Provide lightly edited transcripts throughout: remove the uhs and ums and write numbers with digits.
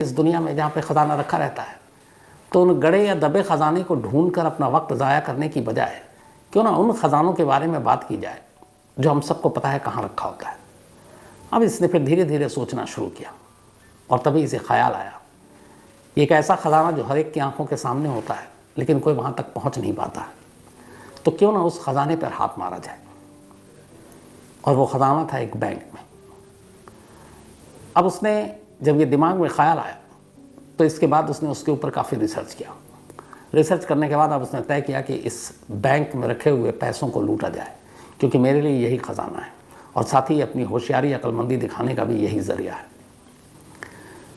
इस दुनिया में जहाँ पे ख़जाना रखा रहता है, तो उन गड़े या दबे ख़जाने को ढूंढकर अपना वक्त ज़ाया करने की बजाय क्यों ना उन ख़जानों के बारे में बात की जाए जो हम सबको पता है कहाँ रखा होता है। अब इसने फिर धीरे धीरे सोचना शुरू किया और तभी इसे ख्याल आया, एक ऐसा ख़जाना जो हर एक की आंखों के सामने होता है लेकिन कोई वहाँ तक पहुँच नहीं पाता है, तो क्यों ना उस ख़जाने पर हाथ मारा जाए। और वो ख़जाना था एक बैंक में। अब उसने जब ये दिमाग में ख्याल आया तो इसके बाद उसने उसके ऊपर काफ़ी रिसर्च किया। रिसर्च करने के बाद अब उसने तय किया कि इस बैंक में रखे हुए पैसों को लूटा जाए, क्योंकि मेरे लिए यही ख़जाना है और साथ ही अपनी होशियारी अक्लमंदी दिखाने का भी यही ज़रिया है।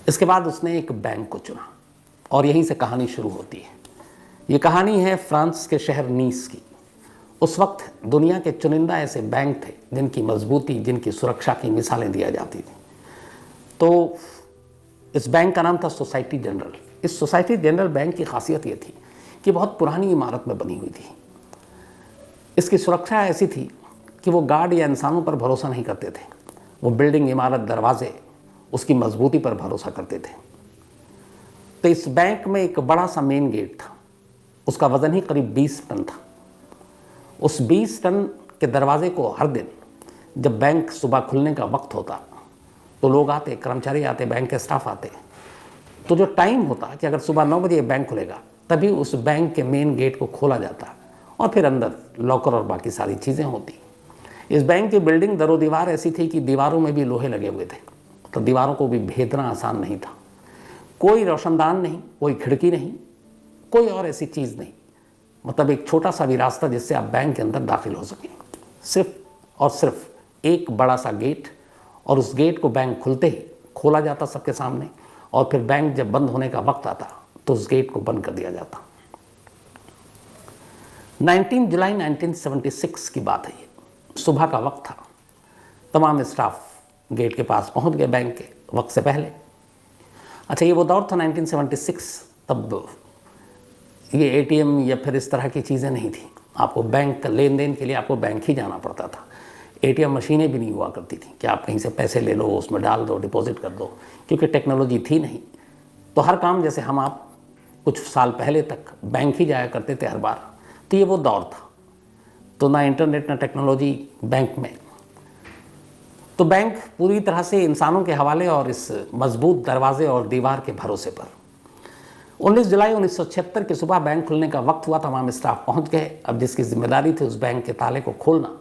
इसके बाद उसने एक बैंक को चुना और यहीं से कहानी शुरू होती है। ये कहानी है फ्रांस के शहर नीस की। उस वक्त दुनिया के चुनिंदा ऐसे बैंक थे जिनकी मजबूती, जिनकी सुरक्षा की मिसालें दिया जाती थी। तो इस बैंक का नाम था सोसाइटी जनरल। इस सोसाइटी जनरल बैंक की खासियत ये थी कि बहुत पुरानी इमारत में बनी हुई थी। इसकी सुरक्षा ऐसी थी कि वो गार्ड या इंसानों पर भरोसा नहीं करते थे, वो बिल्डिंग, इमारत, दरवाजे, उसकी मजबूती पर भरोसा करते थे। तो इस बैंक में एक बड़ा सा मेन गेट था, उसका वजन ही करीब 20 टन था। उस 20 टन के दरवाजे को हर दिन जब बैंक सुबह खुलने का वक्त होता तो लोग आते, कर्मचारी आते, बैंक के स्टाफ आते, तो जो टाइम होता कि अगर सुबह 9 बजे बैंक खुलेगा तभी उस बैंक के मेन गेट को खोला जाता और फिर अंदर लॉकर और बाकी सारी चीज़ें होती। इस बैंक की बिल्डिंग दरो दीवार ऐसी थी कि दीवारों में भी लोहे लगे हुए थे, तो दीवारों को भी भेदना आसान नहीं था। कोई रोशनदान नहीं, कोई खिड़की नहीं, कोई और ऐसी चीज़ नहीं, मतलब एक छोटा सा भी रास्ता जिससे आप बैंक के अंदर दाखिल हो सकें। सिर्फ और सिर्फ एक बड़ा सा गेट, और उस गेट को बैंक खुलते ही खोला जाता सबके सामने, और फिर बैंक जब बंद होने का वक्त आता तो उस गेट को बंद कर दिया जाता। 19 जुलाई 1976 की बात है ये। सुबह का वक्त था, तमाम स्टाफ गेट के पास पहुंच गए बैंक के वक्त से पहले। अच्छा, ये वो दौर था 1976, तब ये एटीएम या फिर इस तरह की चीज़ें नहीं थी। आपको बैंक का लेन देन के लिए आपको बैंक ही जाना पड़ता था। एटीएम मशीनें भी नहीं हुआ करती थी कि आप कहीं से पैसे ले लो, उसमें डाल दो, डिपॉजिट कर दो, क्योंकि टेक्नोलॉजी थी नहीं। तो हर काम जैसे हम आप कुछ साल पहले तक बैंक ही जाया करते थे हर बार, तो ये वो दौर था। तो ना इंटरनेट ना टेक्नोलॉजी बैंक में। तो बैंक पूरी तरह से इंसानों के हवाले और इस मजबूत दरवाजे और दीवार के भरोसे पर। 19 जुलाई 1976 की सुबह बैंक खुलने का वक्त हुआ, तमाम स्टाफ पहुंच गए। अब जिसकी जिम्मेदारी थी उस बैंक के ताले को खोलना,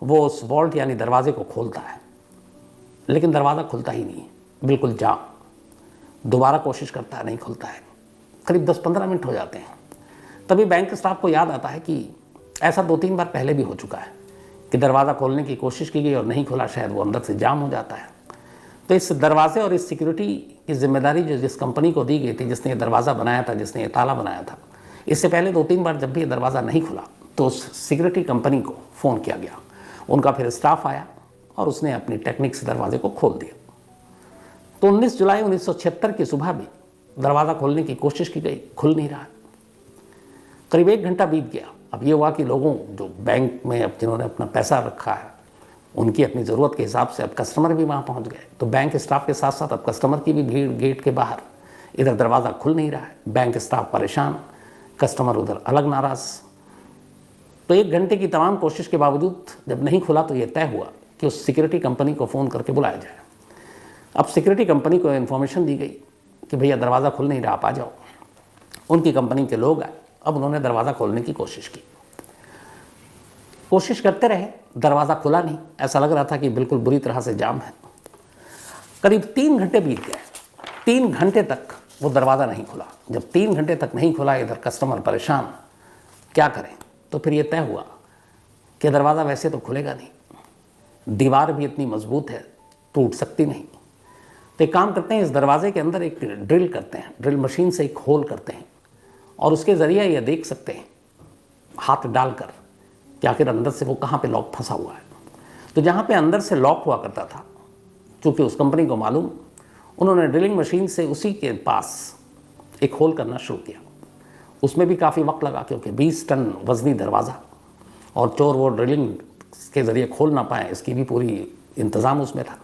वो उस वॉल्ट यानी दरवाजे को खोलता है, लेकिन दरवाज़ा खुलता ही नहीं है, बिल्कुल जाम। दोबारा कोशिश करता है, नहीं खुलता है। करीब 10-15 मिनट हो जाते हैं। तभी बैंक स्टाफ को याद आता है कि ऐसा 2-3 बार पहले भी हो चुका है कि दरवाज़ा खोलने की कोशिश की गई और नहीं खुला, शायद वो अंदर से जाम हो जाता है। तो इस दरवाजे और इस सिक्योरिटी की जिम्मेदारी जो जिस कंपनी को दी गई थी, जिसने ये दरवाज़ा बनाया था, जिसने ये ताला बनाया था, इससे पहले 2-3 बार जब भी ये दरवाज़ा नहीं खुला तो उस सिक्योरिटी कंपनी को फ़ोन किया गया। उनका फिर स्टाफ आया और उसने अपनी टेक्निक से दरवाजे को खोल दिया। तो 19 जुलाई 1976 की सुबह भी दरवाज़ा खोलने की कोशिश की गई, खुल नहीं रहा। करीब 1 घंटा बीत गया। अब ये हुआ कि लोगों जो बैंक में अब जिन्होंने अपना पैसा रखा है, उनकी अपनी ज़रूरत के हिसाब से अब कस्टमर भी वहाँ पहुँच गए। तो बैंक स्टाफ के साथ साथ अब कस्टमर की भी भीड़ गेट के बाहर। इधर दरवाज़ा खुल नहीं रहा है, बैंक स्टाफ परेशान, कस्टमर उधर अलग नाराज़। तो 1 घंटे की तमाम कोशिश के बावजूद जब नहीं खुला तो ये तय हुआ कि उस सिक्योरिटी कंपनी को फ़ोन करके बुलाया जाए। अब सिक्योरिटी कंपनी को इन्फॉर्मेशन दी गई कि भैया दरवाज़ा खुल नहीं रहा, आप आ जाओ। उनकी कंपनी के लोग आए। अब उन्होंने दरवाज़ा खोलने की कोशिश की, कोशिश करते रहे, दरवाज़ा खुला नहीं। ऐसा लग रहा था कि बिल्कुल बुरी तरह से जाम है। करीब 3 घंटे बीत गए। 3 घंटे तक वो दरवाज़ा नहीं खुला। जब 3 घंटे तक नहीं खुला, इधर कस्टमर परेशान, क्या करें। तो फिर ये तय हुआ कि दरवाज़ा वैसे तो खुलेगा नहीं, दीवार भी इतनी मजबूत है, टूट सकती नहीं। तो एक काम करते हैं, इस दरवाजे के अंदर एक ड्रिल करते हैं, ड्रिल मशीन से एक होल करते हैं और उसके ज़रिए ये देख सकते हैं हाथ डालकर कि आखिर अंदर से वो कहाँ पे लॉक फंसा हुआ है। तो जहाँ पे अंदर से लॉक हुआ करता था, चूँकि उस कंपनी को मालूम, उन्होंने ड्रिलिंग मशीन से उसी के पास एक होल करना शुरू किया। उसमें भी काफ़ी वक्त लगा, क्योंकि 20 टन वज़नी दरवाज़ा और चोर वो ड्रिलिंग के ज़रिए खोल ना पाए, इसकी भी पूरी इंतज़ाम उसमें था।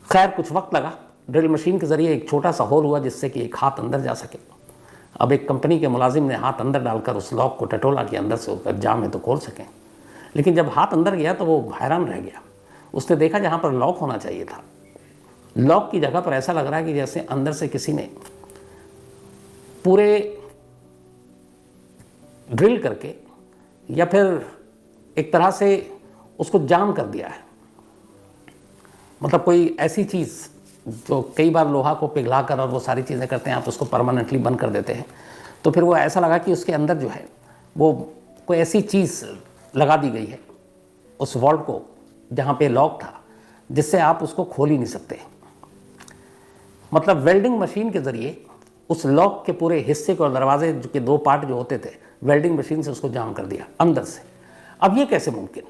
खैर कुछ वक्त लगा, ड्रिल मशीन के ज़रिए एक छोटा सा होल हुआ जिससे कि एक हाथ अंदर जा सके। अब एक कंपनी के मुलाजिम ने हाथ अंदर डालकर उस लॉक को टटोला कि अंदर से होकर जाम है तो खोल सकें। लेकिन जब हाथ अंदर गया तो वो हैरान रह गया। उसने देखा जहाँ पर लॉक होना चाहिए था, लॉक की जगह पर ऐसा लग रहा है कि जैसे अंदर से किसी ने पूरे ड्रिल करके या फिर एक तरह से उसको जाम कर दिया है। मतलब कोई ऐसी चीज़ जो कई बार लोहा को पिघला कर और वो सारी चीज़ें करते हैं, आप उसको परमानेंटली बंद कर देते हैं, तो फिर वो ऐसा लगा कि उसके अंदर जो है वो कोई ऐसी चीज़ लगा दी गई है उस वॉल्ट को जहाँ पे लॉक था, जिससे आप उसको खोल ही नहीं सकते। मतलब वेल्डिंग मशीन के ज़रिए उस लॉक के पूरे हिस्से को और दरवाजे के दो पार्ट जो होते थे, वेल्डिंग मशीन से उसको जाम कर दिया अंदर से। अब ये कैसे मुमकिन?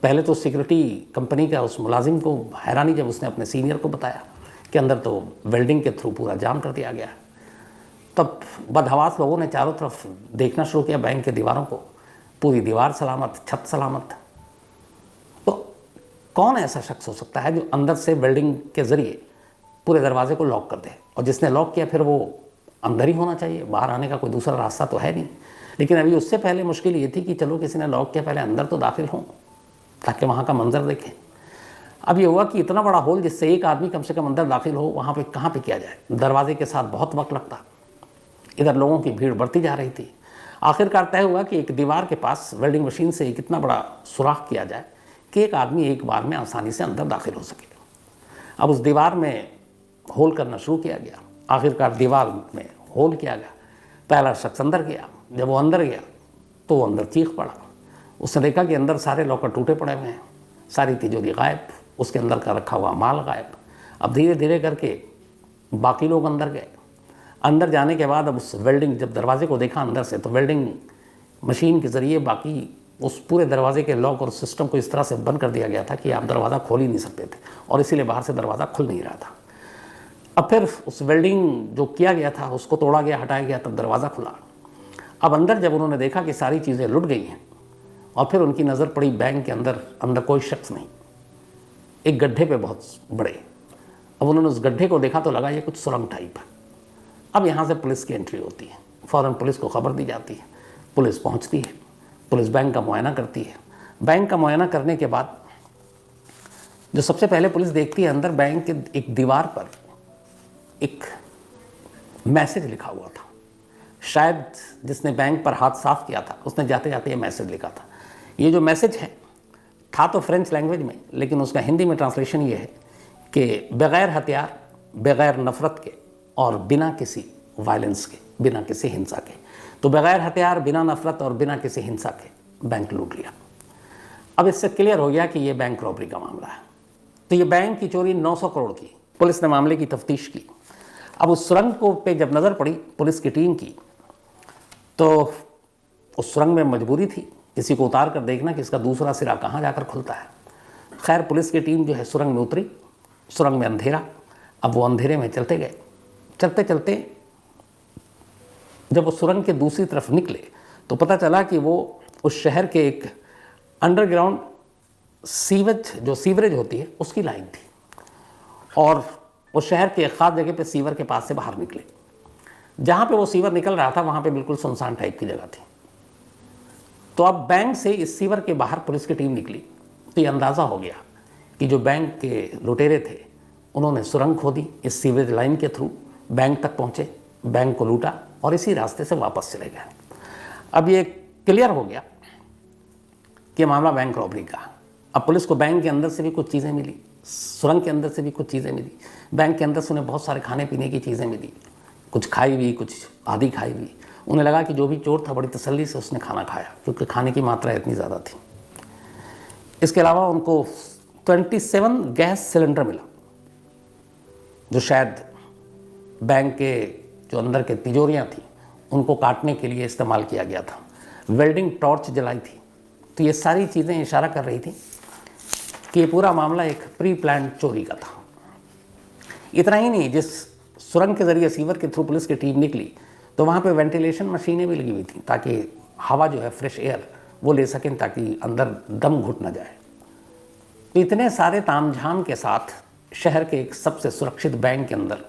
पहले तो सिक्योरिटी कंपनी का उस मुलाजिम को हैरानी जब उसने अपने सीनियर को बताया कि अंदर तो वेल्डिंग के थ्रू पूरा जाम कर दिया गया। तब बदहवास लोगों ने चारों तरफ देखना शुरू किया बैंक के दीवारों को, पूरी दीवार सलामत, छत सलामत। तो कौन ऐसा शख्स हो सकता है जो अंदर से वेल्डिंग के ज़रिए पूरे दरवाजे को लॉक कर दे? और जिसने लॉक किया फिर वो अंदर ही होना चाहिए, बाहर आने का कोई दूसरा रास्ता तो है नहीं। लेकिन अभी उससे पहले मुश्किल ये थी कि चलो किसी ने लॉक किया, पहले अंदर तो दाखिल हों ताकि वहाँ का मंजर देखें। अब ये हुआ कि इतना बड़ा होल जिससे एक आदमी कम से कम अंदर दाखिल हो, वहाँ पे कहाँ पे किया जाए? दरवाजे के साथ बहुत वक्त लगता, इधर लोगों की भीड़ बढ़ती जा रही थी। आखिरकार तय हुआ कि एक दीवार के पास वेल्डिंग मशीन से एक इतना बड़ा सुराख किया जाए कि एक आदमी एक बार में आसानी से अंदर दाखिल हो सके। अब उस दीवार में होल करना शुरू किया गया। आखिरकार दीवार में होल किया गया। पहला शख्स अंदर गया। जब वो अंदर गया तो वो अंदर चीख पड़ा। उसने देखा कि अंदर सारे लॉकर टूटे पड़े हुए हैं, सारी तिजोरी गायब, उसके अंदर का रखा हुआ माल गायब। अब धीरे धीरे करके बाकी लोग अंदर गए। अंदर जाने के बाद अब उस वेल्डिंग, जब दरवाजे को देखा अंदर से, तो वेल्डिंग मशीन के ज़रिए बाकी उस पूरे दरवाजे के लॉक और सिस्टम को इस तरह से बंद कर दिया गया था कि आप दरवाज़ा खोल ही नहीं सकते थे, और इसीलिए बाहर से दरवाज़ा खुल नहीं रहा था। अब फिर उस वेल्डिंग जो किया गया था उसको तोड़ा गया, हटाया गया, तब दरवाज़ा खुला। अब अंदर जब उन्होंने देखा कि सारी चीज़ें लुट गई हैं, और फिर उनकी नज़र पड़ी बैंक के अंदर कोई शख्स नहीं, एक गड्ढे पे बहुत बड़े। अब उन्होंने उस गड्ढे को देखा तो लगा ये कुछ सुरंग टाइप है। अब यहाँ से पुलिस की एंट्री होती है, फ़ौरन पुलिस को खबर दी जाती है, पुलिस पहुँचती है, पुलिस बैंक का मुआयना करती है। बैंक का मुआयना करने के बाद जो सबसे पहले पुलिस देखती है, अंदर बैंक के एक दीवार पर एक मैसेज लिखा हुआ था। शायद जिसने बैंक पर हाथ साफ किया था उसने जाते जाते ये मैसेज लिखा था। ये जो मैसेज है था तो फ्रेंच लैंग्वेज में, लेकिन उसका हिंदी में ट्रांसलेशन ये है कि बग़ैर हथियार, बग़ैर नफ़रत के और बिना किसी वायलेंस के, बिना किसी हिंसा के। तो बग़ैर हथियार, बिना नफ़रत और बिना किसी हिंसा के बैंक लूट लिया। अब इससे क्लियर हो गया कि ये बैंक रॉबरी का मामला है। तो ये बैंक की चोरी 900 करोड़ की। पुलिस ने मामले की तफ्तीश की। अब उस सुरंग को पे जब नज़र पड़ी पुलिस की टीम की, तो उस सुरंग में मजबूरी थी किसी को उतार कर देखना कि इसका दूसरा सिरा कहाँ जाकर खुलता है। खैर पुलिस की टीम जो है सुरंग में उतरी। सुरंग में अंधेरा। अब वो अंधेरे में चलते गए। चलते चलते जब वो सुरंग के दूसरी तरफ निकले तो पता चला कि वो उस शहर के एक अंडरग्राउंड सीवरेज होती है उसकी लाइन थी, और उस शहर के एक खास जगह पे सीवर के पास से बाहर निकले। जहाँ पे वो सीवर निकल रहा था वहाँ पे बिल्कुल सुनसान टाइप की जगह थी। तो अब बैंक से इस सीवर के बाहर पुलिस की टीम निकली तो ये अंदाज़ा हो गया कि जो बैंक के लुटेरे थे उन्होंने सुरंग खोदी, इस सीवरेज लाइन के थ्रू बैंक तक पहुँचे, बैंक को लूटा और इसी रास्ते से वापस चले गए। अब ये क्लियर हो गया कि मामला बैंक रॉबरी का। अब पुलिस को बैंक के अंदर से भी कुछ चीज़ें मिली, सुरंग के अंदर से भी कुछ चीज़ें मिली, बैंक के अंदर से उन्हें बहुत सारे खाने पीने की चीज़ें मिली, कुछ खाई हुई, कुछ आधी खाई हुई। उन्हें लगा कि जो भी चोर था बड़ी तसल्ली से उसने खाना खाया, क्योंकि खाने की मात्रा इतनी ज़्यादा थी। इसके अलावा उनको 27 गैस सिलेंडर मिला, जो शायद बैंक के जो अंदर के तिजोरियाँ थी उनको काटने के लिए इस्तेमाल किया गया था। वेल्डिंग टॉर्च जलाई थी। तो ये सारी चीज़ें इशारा कर रही थी कि ये पूरा मामला एक प्री प्लान चोरी का था। इतना ही नहीं, जिस सुरंग के ज़रिए सीवर के थ्रू पुलिस की टीम निकली तो वहाँ पे वेंटिलेशन मशीनें भी लगी हुई थी ताकि हवा जो है फ्रेश एयर वो ले सकें, ताकि अंदर दम घुट ना जाए। तो इतने सारे तामझाम के साथ शहर के एक सबसे सुरक्षित बैंक के अंदर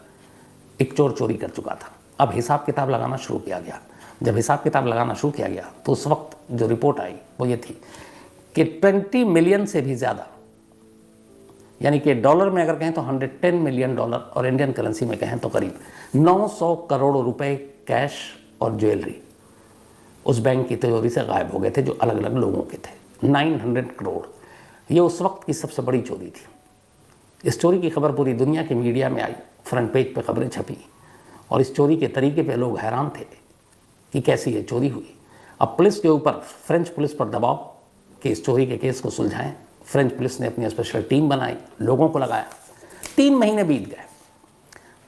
एक चोर चोरी कर चुका था। अब हिसाब किताब लगाना शुरू किया गया। जब हिसाब किताब लगाना शुरू किया गया तो उस वक्त जो रिपोर्ट आई वो ये थी कि 20 मिलियन से भी ज़्यादा, यानी कि डॉलर में अगर कहें तो 110 मिलियन डॉलर और इंडियन करेंसी में कहें तो करीब 900 करोड़ रुपए कैश और ज्वेलरी उस बैंक की तिजोरी से गायब हो गए थे, जो अलग अलग लोगों के थे। 900 करोड़, ये उस वक्त की सबसे बड़ी चोरी थी। इस चोरी की खबर पूरी दुनिया के मीडिया में आई, फ्रंट पेज पे खबरें छपी और इस चोरी के तरीके पे लोग हैरान थे कि कैसी ये चोरी हुई। अब पुलिस के ऊपर, फ्रेंच पुलिस पर दबाव कि इस चोरी के केस को सुलझाएं। फ्रेंच पुलिस ने अपनी स्पेशल टीम बनाई, लोगों को लगाया। 3 महीने बीत गए,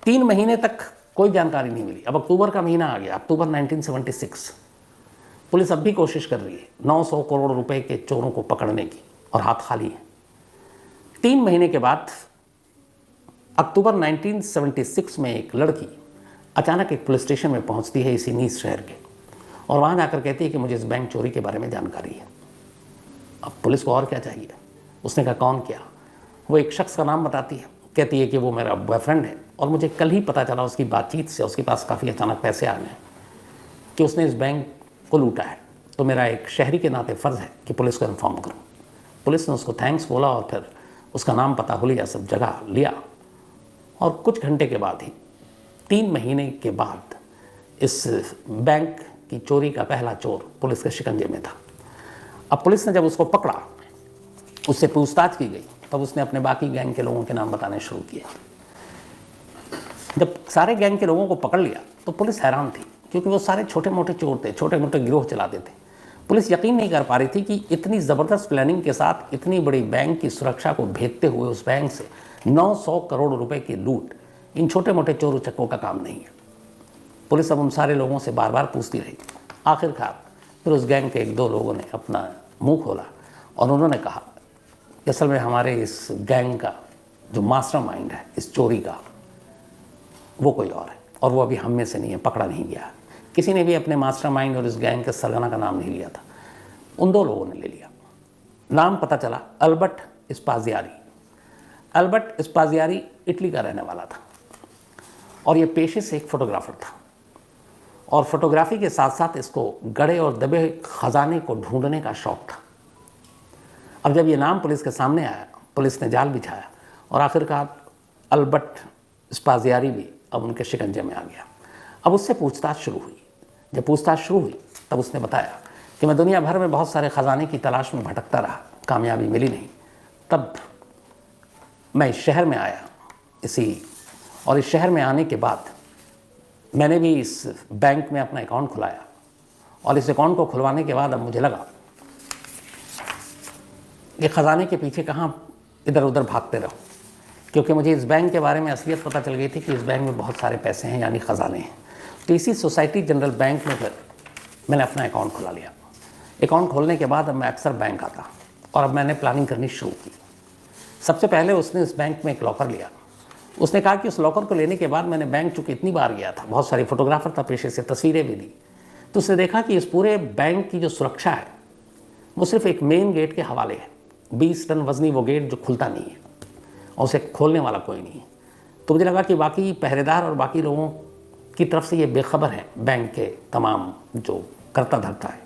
3 महीने तक कोई जानकारी नहीं मिली। अब अक्टूबर का महीना आ गया, अक्टूबर 1976। पुलिस अब भी कोशिश कर रही है 900 करोड़ रुपए के चोरों को पकड़ने की और हाथ खाली है। 3 महीने के बाद अक्टूबर 1976 में एक लड़की अचानक एक पुलिस स्टेशन में पहुंचती है इसी नीस शहर के, और वहां जाकर कहती है कि मुझे इस बैंक चोरी के बारे में जानकारी है। अब पुलिस को और क्या चाहिए। उसने कहा कौन क्या। वो एक शख्स का नाम बताती है, कहती है कि वो मेरा बॉयफ्रेंड है और मुझे कल ही पता चला उसकी बातचीत से, उसके पास काफ़ी अचानक पैसे आ गए कि उसने इस बैंक को लूटा है। तो मेरा एक शहरी के नाते फ़र्ज़ है कि पुलिस को इन्फॉर्म करूं। पुलिस ने उसको थैंक्स बोला और फिर उसका नाम पता हो लिया, सब जगह लिया, और कुछ घंटे के बाद ही 3 महीने के बाद इस बैंक की चोरी का पहला चोर पुलिस के शिकंजे में था। अब पुलिस ने जब उसको पकड़ा, उससे पूछताछ की गई, तब उसने अपने बाकी गैंग के लोगों के नाम बताने शुरू किए। जब सारे गैंग के लोगों को पकड़ लिया तो पुलिस हैरान थी, क्योंकि वो सारे छोटे मोटे चोर थे, छोटे मोटे गिरोह चलाते थे। पुलिस यकीन नहीं कर पा रही थी कि इतनी ज़बरदस्त प्लानिंग के साथ इतनी बड़ी बैंक की सुरक्षा को भेदते हुए उस बैंक से 900 करोड़ रुपए की लूट इन छोटे मोटे चोर उचक्कों का काम नहीं है। पुलिस अब उन सारे लोगों से बार बार पूछती रही। आखिरकार फिर उस गैंग के 1-2 लोगों ने अपना मुंह खोला और उन्होंने कहा कि असल में हमारे इस गैंग का जो मास्टरमाइंड है इस चोरी का, वो कोई और है, और वो अभी हम में से नहीं है, पकड़ा नहीं गया। किसी ने भी अपने मास्टरमाइंड और इस गैंग के सरगना का नाम नहीं लिया था। उन 2 लोगों ने ले लिया। नाम पता चला अल्बर्ट स्पाजियारी। अल्बर्ट स्पाजियारी इटली का रहने वाला था और ये पेशे से एक फोटोग्राफर था, और फोटोग्राफी के साथ साथ इसको गड़े और दबे खजाने को ढूंढने का शौक था। अब जब ये नाम पुलिस के सामने आया, पुलिस ने जाल बिछाया और आखिरकार अल्बर्ट स्पाजियारी भी अब उनके शिकंजे में आ गया। अब उससे पूछताछ शुरू हुई। जब पूछताछ शुरू हुई तब उसने बताया कि मैं दुनिया भर में बहुत सारे ख़जाने की तलाश में भटकता रहा, कामयाबी मिली नहीं। तब मैं इस शहर में आया और इस शहर में आने के बाद मैंने भी इस बैंक में अपना अकाउंट खुलाया, और इस अकाउंट को खुलवाने के बाद अब मुझे लगा कि ख़जाने के पीछे कहाँ इधर उधर भागते रहो, क्योंकि मुझे इस बैंक के बारे में असलियत पता चल गई थी कि इस बैंक में बहुत सारे पैसे हैं, यानी ख़जाने हैं। तो इसी सोसाइटी जनरल बैंक में फिर मैंने अपना अकाउंट खुला लिया। अकाउंट खोलने के बाद अब मैं अक्सर बैंक आता और अब मैंने प्लानिंग करनी शुरू की। सबसे पहले उसने इस बैंक में एक लॉकर लिया। उसने कहा कि उस लॉकर को लेने के बाद मैंने बैंक चूँकि इतनी बार गया था, बहुत सारी फोटोग्राफर था पेशे से, तस्वीरें भी ली, तो उसने देखा कि इस पूरे बैंक की जो सुरक्षा है वो सिर्फ एक मेन गेट के हवाले है। 20 टन वजनी वो गेट जो खुलता नहीं है और उसे खोलने वाला कोई नहीं है। तो मुझे लगा कि बाकी पहरेदार और बाकी लोगों की तरफ से ये बेखबर है बैंक के तमाम जो करता धरता है।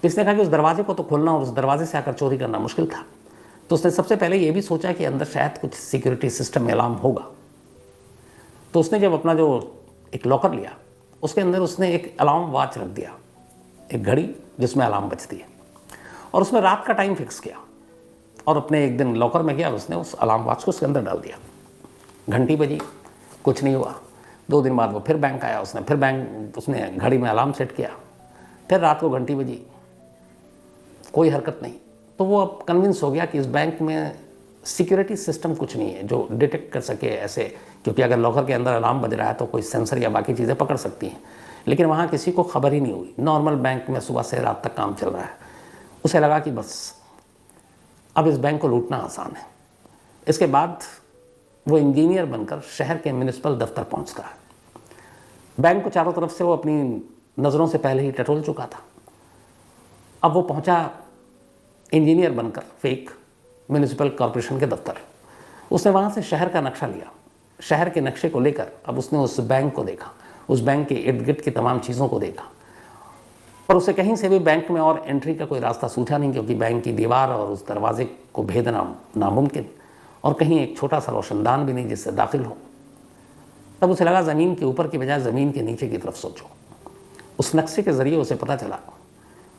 इसने कहा कि उस दरवाजे को तो खोलना और उस दरवाजे से आकर चोरी करना मुश्किल था। तो उसने सबसे पहले ये भी सोचा कि अंदर शायद कुछ सिक्योरिटी सिस्टम में अलार्म होगा। तो उसने जब अपना जो एक लॉकर लिया, उसके अंदर उसने एक अलार्म वॉच रख दिया, एक घड़ी जिसमें अलार्म बजती है, और उसमें रात का टाइम फिक्स किया। और अपने एक दिन लॉकर में गया, उसने उस अलार्म वॉच को उसके अंदर डाल दिया। घंटी बजी, कुछ नहीं हुआ। 2 दिन बाद वो फिर बैंक आया, उसने घड़ी में अलार्म सेट किया। फिर रात को घंटी बजी, कोई हरकत नहीं। तो वो अब कन्विंस हो गया कि इस बैंक में सिक्योरिटी सिस्टम कुछ नहीं है जो डिटेक्ट कर सके ऐसे, क्योंकि अगर लॉकर के अंदर अलार्म बज रहा है तो कोई सेंसर या बाकी चीज़ें पकड़ सकती हैं, लेकिन वहाँ किसी को खबर ही नहीं हुई। नॉर्मल बैंक में सुबह से रात तक काम चल रहा है। उसे लगा कि बस अब इस बैंक को लूटना आसान है। इसके बाद वो इंजीनियर बनकर शहर के म्यूनिसिपल दफ्तर पहुंचता है। बैंक को चारों तरफ से वो अपनी नज़रों से पहले ही टटोल चुका था। अब वो पहुंचा इंजीनियर बनकर फेक म्यूनिसिपल कॉरपोरेशन के दफ्तर। उसने वहाँ से शहर का नक्शा लिया। शहर के नक्शे को लेकर अब उसने उस बैंक को देखा, उस बैंक के इर्द गिर्द की तमाम चीज़ों को देखा, पर उसे कहीं से भी बैंक में और एंट्री का कोई रास्ता सूझा नहीं, क्योंकि बैंक की दीवार और उस दरवाजे को भेदना नामुमकिन, और कहीं एक छोटा सा रोशनदान भी नहीं जिससे दाखिल हो। तब उसे लगा ज़मीन के ऊपर की बजाय ज़मीन के नीचे की तरफ सोचो। उस नक्शे के ज़रिए उसे पता चला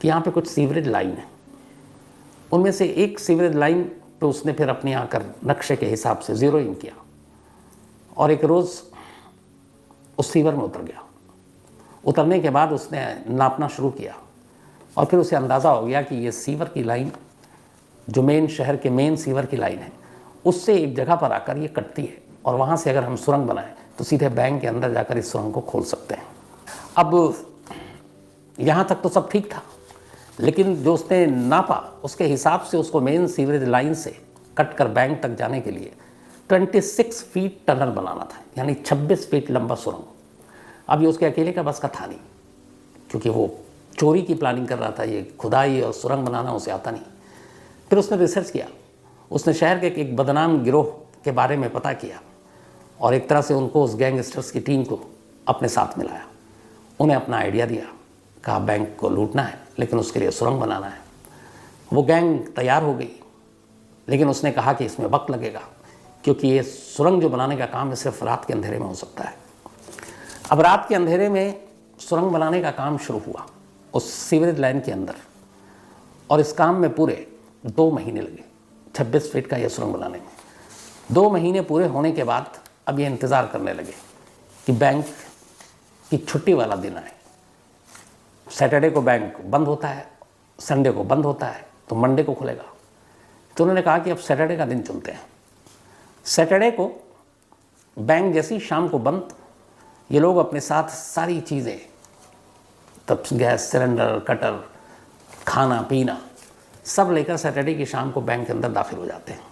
कि यहाँ पे कुछ सीवरेज लाइन है। उनमें से एक सीवरेज लाइन पे उसने फिर अपने आकर नक्शे के हिसाब से ज़ीरो इन किया और एक रोज़ उस सीवर में उतर गया। उतरने के बाद उसने नापना शुरू किया और फिर उसे अंदाज़ा हो गया कि ये सीवर की लाइन, जो मेन शहर के मेन सीवर की लाइन है, उससे एक जगह पर आकर ये कटती है और वहाँ से अगर हम सुरंग बनाएं तो सीधे बैंक के अंदर जाकर इस सुरंग को खोल सकते हैं। अब यहाँ तक तो सब ठीक था, लेकिन जो उसने नापा उसके हिसाब से उसको मेन सीवरेज लाइन से कट कर बैंक तक जाने के लिए 26 फीट टनल बनाना था, यानी 26 फीट लंबा सुरंग। अब ये उसके अकेले का बस का था नहीं, क्योंकि वो चोरी की प्लानिंग कर रहा था, ये खुदाई और सुरंग बनाना उसे आता नहीं। फिर उसने रिसर्च किया, उसने शहर के एक बदनाम गिरोह के बारे में पता किया और एक तरह से उनको, उस गैंगस्टर्स की टीम को अपने साथ मिलाया। उन्हें अपना आइडिया दिया, कहा बैंक को लूटना है लेकिन उसके लिए सुरंग बनाना है। वो गैंग तैयार हो गई, लेकिन उसने कहा कि इसमें वक्त लगेगा, क्योंकि ये सुरंग जो बनाने का काम है सिर्फ रात के अंधेरे में हो सकता है। अब रात के अंधेरे में सुरंग बनाने का काम शुरू हुआ उस सीवरेज लाइन के अंदर, और इस काम में पूरे 2 महीने लगे 26 फीट का यह सुरंग बनाने में। 2 महीने पूरे होने के बाद अब ये इंतज़ार करने लगे कि बैंक की छुट्टी वाला दिन आए। सैटरडे को बैंक बंद होता है, संडे को बंद होता है, तो मंडे को खुलेगा। तो उन्होंने कहा कि अब सैटरडे का दिन चुनते हैं। सैटरडे को बैंक जैसी शाम को बंद, ये लोग अपने साथ सारी चीज़ें, तब गैस सिलेंडर, कटर, खाना पीना सब लेकर सैटरडे की शाम को बैंक के अंदर दाखिल हो जाते हैं।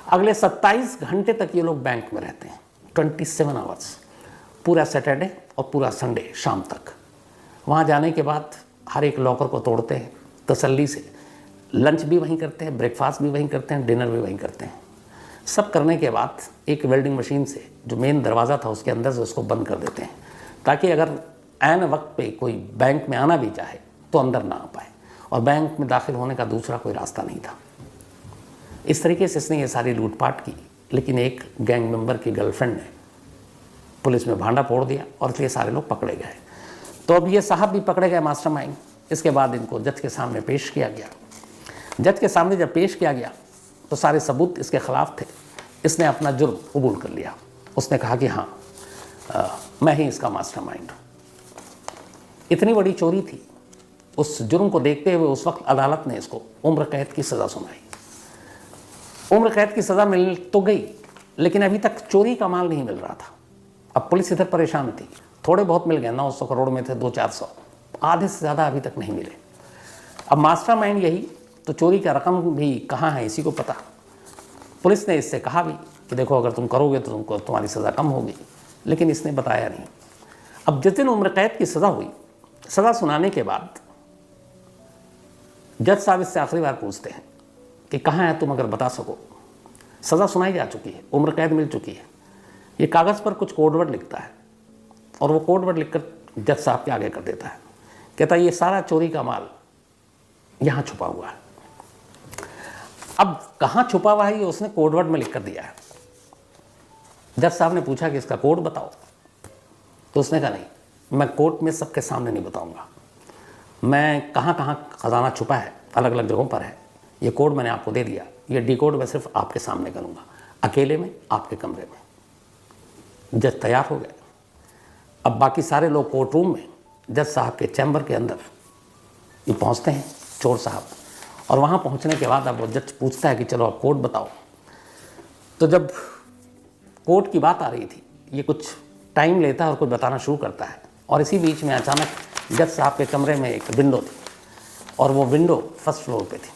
अगले 27 घंटे तक ये लोग बैंक में रहते हैं, 27 आवर्स, पूरा सैटरडे और पूरा संडे शाम तक। वहाँ जाने के बाद हर एक लॉकर को तोड़ते हैं तसल्ली से, लंच भी वहीं करते हैं, ब्रेकफास्ट भी वहीं करते हैं, डिनर भी वहीं करते हैं। सब करने के बाद एक वेल्डिंग मशीन से जो मेन दरवाज़ा था उसके अंदर से उसको बंद कर देते हैं, ताकि अगर ऐन वक्त पे कोई बैंक में आना भी चाहे तो अंदर ना आ पाए, और बैंक में दाखिल होने का दूसरा कोई रास्ता नहीं था। इस तरीके से इसने ये सारी लूटपाट की, लेकिन एक गैंग मेंबर की गर्लफ्रेंड ने पुलिस में भांडा फोड़ दिया और इसलिए सारे लोग पकड़े गए। तो अब ये साहब भी पकड़े गए, मास्टरमाइंड। इसके बाद इनको जज के सामने पेश किया गया। जज के सामने जब पेश किया गया तो सारे सबूत इसके खिलाफ थे। इसने अपना जुर्म कबूल कर लिया। उसने कहा कि हाँ, मैं ही इसका मास्टरमाइंड हूँ। इतनी बड़ी चोरी थी, उस जुर्म को देखते हुए उस वक्त अदालत ने इसको उम्र कैद की सज़ा सुनाई। उम्र कैद की सज़ा मिल तो गई, लेकिन अभी तक चोरी का माल नहीं मिल रहा था। अब पुलिस इधर परेशान थी, थोड़े बहुत मिल गए, 900 करोड़ में थे 200-400, आधे से ज़्यादा अभी तक नहीं मिले। अब मास्टरमाइंड यही, तो चोरी का रकम भी कहाँ है इसी को पता। पुलिस ने इससे कहा भी कि देखो अगर तुम करोगे तो तुमको तुम्हारी सज़ा कम होगी, लेकिन इसने बताया नहीं। अब जिस दिन उम्र कैद की सज़ा हुई, सज़ा सुनाने के बाद जज साहब इससे आखिरी बार पूछते हैं कि कहाँ है तुम, अगर बता सको। सज़ा सुनाई जा चुकी है, उम्र कैद मिल चुकी है। ये कागज़ पर कुछ कोडवर्ड लिखता है और वो कोडवर्ड लिखकर जज साहब के आगे कर देता है। कहता है ये सारा चोरी का माल यहाँ छुपा हुआ है। अब कहाँ छुपा हुआ है ये उसने कोडवर्ड में लिख कर दिया है। जज साहब ने पूछा कि इसका कोड बताओ, तो उसने कहा नहीं, मैं कोर्ट में सबके सामने नहीं बताऊंगा। मैं कहाँ कहाँ खजाना छुपा है, अलग अलग जगहों पर है, ये कोड मैंने आपको दे दिया, ये डिकोड मैं सिर्फ आपके सामने करूँगा, अकेले में आपके कमरे में। जज तैयार हो गए। अब बाकी सारे लोग कोर्ट रूम में, जज साहब के चैम्बर के अंदर ये पहुँचते हैं चोर साहब, और वहाँ पहुँचने के बाद अब वो जज पूछता है कि चलो आप कोड बताओ। तो जब कोर्ट की बात आ रही थी, ये कुछ टाइम लेता है और कुछ बताना शुरू करता है, और इसी बीच में अचानक जज साहब के कमरे में एक विंडो थी और वो विंडो फर्स्ट फ्लोर पे थी।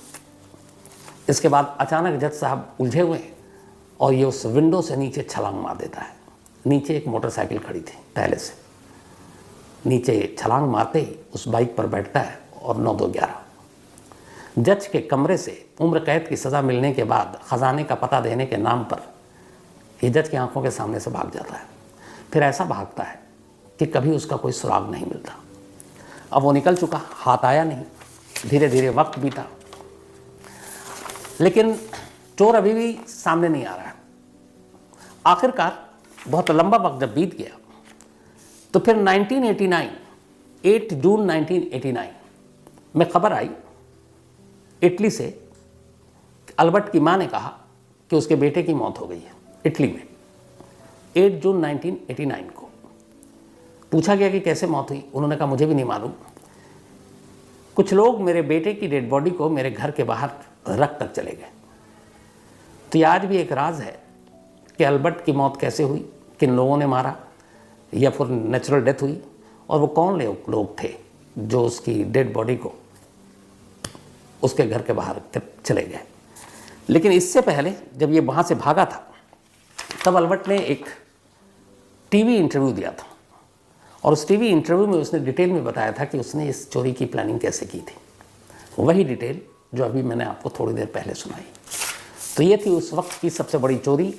इसके बाद अचानक जज साहब उलझे हुए और ये उस विंडो से नीचे छलांग मार देता है। नीचे एक मोटरसाइकिल खड़ी थी पहले से, नीचे छलांग मारते ही उस बाइक पर बैठता है और 9-2-11 जज के कमरे से उम्र कैद की सज़ा मिलने के बाद ख़जाने का पता देने के नाम पर ये जज की आंखों के सामने से भाग जाता है। फिर ऐसा भागता है कि कभी उसका कोई सुराग नहीं मिलता। अब वो निकल चुका, हाथ आया नहीं, धीरे धीरे वक्त बीता, लेकिन चोर अभी भी सामने नहीं आ रहा है। आखिरकार बहुत लंबा वक्त जब बीत गया तो फिर 1989 8 जून 1989 में खबर आई इटली से, अल्बर्ट की मां ने कहा कि उसके बेटे की मौत हो गई है इटली में। 8 जून 1989 को पूछा गया कि कैसे मौत हुई। उन्होंने कहा मुझे भी नहीं मालूम, कुछ लोग मेरे बेटे की डेड बॉडी को मेरे घर के बाहर रख कर चले गए। तो ये आज भी एक राज है कि अल्बर्ट की मौत कैसे हुई, किन लोगों ने मारा, या फिर नेचुरल डेथ हुई, और वो कौन लोग थे जो उसकी डेड बॉडी को उसके घर के बाहर चले गए। लेकिन इससे पहले जब ये वहाँ से भागा था तब अल्बर्ट ने एक टीवी इंटरव्यू दिया था, और उस टीवी इंटरव्यू में उसने डिटेल में बताया था कि उसने इस चोरी की प्लानिंग कैसे की थी। वही डिटेल जो अभी मैंने आपको थोड़ी देर पहले सुनाई। तो ये थी उस वक्त की सबसे बड़ी चोरी।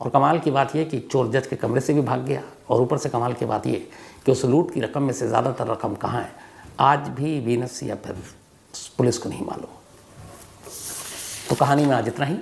और कमाल की बात यह कि चोर जज के कमरे से भी भाग गया, और ऊपर से कमाल की बात यह कि उस लूट की रकम में से ज़्यादातर रकम कहाँ है आज भी वीनस या फिर पुलिस को नहीं मालूम। तो कहानी में आज इतना ही।